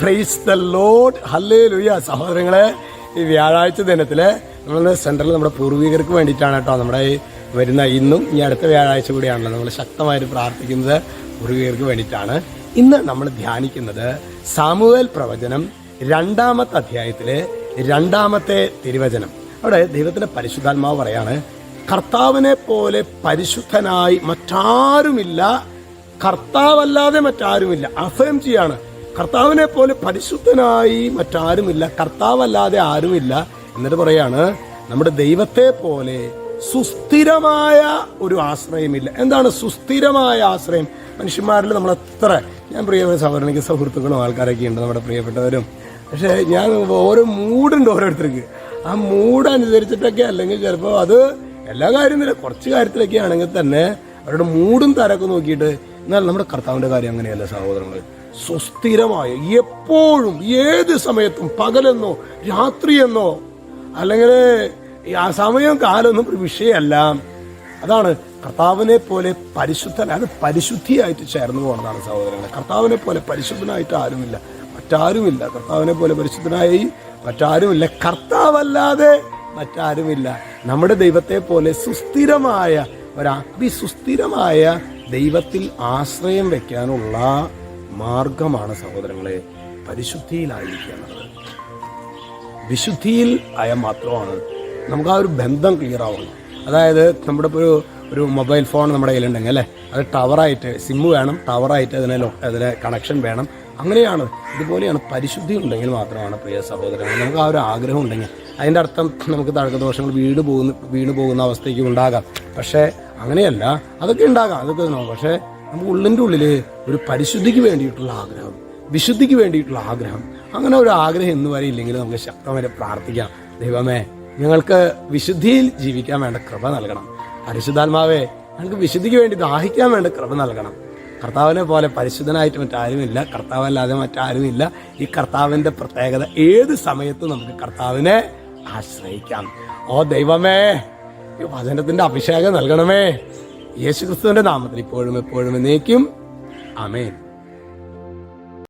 Praise the Lord, hallelujah. സഹോദരങ്ങളെ, ഈ വ്യാഴാഴ്ച ദിനത്തില് നമ്മൾ സെൻട്രൽ നമ്മുടെ പൂർവികർക്ക് വേണ്ടിയിട്ടാണ് കേട്ടോ. നമ്മുടെ ഈ വരുന്ന ഇന്നും ഈ അടുത്ത വ്യാഴാഴ്ച കൂടിയാണല്ലോ നമ്മൾ ശക്തമായിട്ട് പ്രാർത്ഥിക്കുന്നത് പൂർവികർക്ക് വേണ്ടിയിട്ടാണ്. ഇന്ന് നമ്മൾ ധ്യാനിക്കുന്നത് സാമുവേൽ പ്രവചനം 2-ാമത്തെ അധ്യായത്തിലെ 2-ാമത്തെ തിരുവചനം. അവിടെ ദൈവത്തിന്റെ പരിശുദ്ധാത്മാവ് പറയാണ്, കർത്താവിനെ പോലെ പരിശുദ്ധനായി മറ്റാരുമില്ല, കർത്താവല്ലാതെ മറ്റാരുമില്ല. അഫയം ചെയ്യാണ്, കർത്താവിനെ പോലെ പരിശുദ്ധനായി മറ്റാരുമില്ല, കർത്താവല്ലാതെ ആരുമില്ല. എന്നിട്ട് പറയാണ്, നമ്മുടെ ദൈവത്തെ പോലെ സുസ്ഥിരമായ ഒരു ആശ്രയമില്ല. എന്താണ് സുസ്ഥിരമായ ആശ്രയം? മനുഷ്യന്മാരിൽ നമ്മൾ എത്ര, ഞാൻ പ്രിയപ്പെട്ട സഹോദരനിക്ക് സുഹൃത്തുക്കളും ആൾക്കാരൊക്കെ ഉണ്ട്, നമ്മുടെ പ്രിയപ്പെട്ടവരും. പക്ഷേ ഞാൻ ഓരോ മൂടുണ്ട് ഓരോരുത്തർക്ക്. ആ മൂഡ് അനുസരിച്ചിട്ടൊക്കെ, അല്ലെങ്കിൽ ചിലപ്പോൾ അത് എല്ലാ കാര്യത്തിലും കുറച്ച് കാര്യത്തിലൊക്കെ ആണെങ്കിൽ തന്നെ അവരുടെ മൂടും തരൊക്കെ നോക്കിയിട്ട്. എന്നാൽ നമ്മുടെ കർത്താവിന്റെ കാര്യം അങ്ങനെയല്ല സഹോദരങ്ങൾ. സുസ്ഥിരമായ, എപ്പോഴും ഏത് സമയത്തും, പകലെന്നോ രാത്രിയെന്നോ അല്ലെങ്കിൽ ആ സമയം കാലമൊന്നും ഒരു വിഷയമല്ല. അതാണ് കർത്താവിനെ പോലെ പരിശുദ്ധൻ. അത് പരിശുദ്ധിയായിട്ട് ചേർന്ന് പോകുന്നതാണ് സഹോദരങ്ങളെ. കർത്താവിനെ പോലെ പരിശുദ്ധനായിട്ട് ആരുമില്ല, മറ്റാരുമില്ല. കർത്താവിനെ പോലെ പരിശുദ്ധനായി മറ്റാരുമില്ല, കർത്താവല്ലാതെ മറ്റാരുമില്ല. നമ്മുടെ ദൈവത്തെ പോലെ സുസ്ഥിരമായ സുസ്ഥിരമായ ദൈവത്തിൽ ആശ്രയം വെക്കാനുള്ള മാർഗമാണ് സഹോദരങ്ങളെ പരിശുദ്ധിയിലായിരിക്കുക എന്നുള്ളത്. വിശുദ്ധിയിൽ ആയ മാത്രമാണ് നമുക്ക് ആ ഒരു ബന്ധം ക്ലിയർ ആവുള്ളൂ. അതായത് നമ്മുടെ ഇപ്പോൾ ഒരു മൊബൈൽ ഫോൺ നമ്മുടെ കയ്യിലുണ്ടെങ്കിൽ അല്ലേ, അത് ടവറായിട്ട്, സിമ്മ് വേണം, ടവറായിട്ട് അതിന് കണക്ഷൻ വേണം. അങ്ങനെയാണ്, ഇതുപോലെയാണ്. പരിശുദ്ധി ഉണ്ടെങ്കിൽ മാത്രമാണ് പ്രിയ സഹോദരങ്ങൾ നമുക്ക് ആ ഒരു ആഗ്രഹം ഉണ്ടെങ്കിൽ. അതിൻ്റെ അർത്ഥം നമുക്ക് തഴക്കദോഷങ്ങൾ വീണ് പോകുന്ന അവസ്ഥയ്ക്ക് ഉണ്ടാകാം. പക്ഷേ അങ്ങനെയല്ല, അതൊക്കെ ഉണ്ടാകാം, അതൊക്കെ. പക്ഷേ നമുക്ക് ഉള്ളിൻ്റെ ഉള്ളിൽ ഒരു പരിശുദ്ധിക്ക് വേണ്ടിയിട്ടുള്ള ആഗ്രഹം, വിശുദ്ധിക്ക് വേണ്ടിയിട്ടുള്ള ആഗ്രഹം, അങ്ങനെ ഒരു ആഗ്രഹം ഇന്ന് വരെ ഇല്ലെങ്കിൽ നമുക്ക് ശക്തമായി പ്രാർത്ഥിക്കാം. ദൈവമേ, ഞങ്ങൾക്ക് വിശുദ്ധിയിൽ ജീവിക്കാൻ വേണ്ട കൃപ നൽകണം. പരിശുദ്ധാത്മാവേ, ഞങ്ങൾക്ക് വിശുദ്ധിക്ക് വേണ്ടി ദാഹിക്കാൻ വേണ്ട കൃപ നൽകണം. കർത്താവിനെ പോലെ പരിശുദ്ധനായിട്ട് മറ്റാരുമില്ല, കർത്താവല്ലാതെ മറ്റാരുമില്ല. ഈ കർത്താവിന്റെ പ്രത്യേകത, ഏത് സമയത്തും നമുക്ക് കർത്താവിനെ ആശ്രയിക്കാം. ഓ ദൈവമേ, ഈ വചനത്തിന്റെ അഭിഷേകം നൽകണമേ. യേശുക്രിസ്തുവിന്റെ നാമത്തിൽ ഇപ്പോഴും എപ്പോഴും എന്നേക്കും ആമേൻ.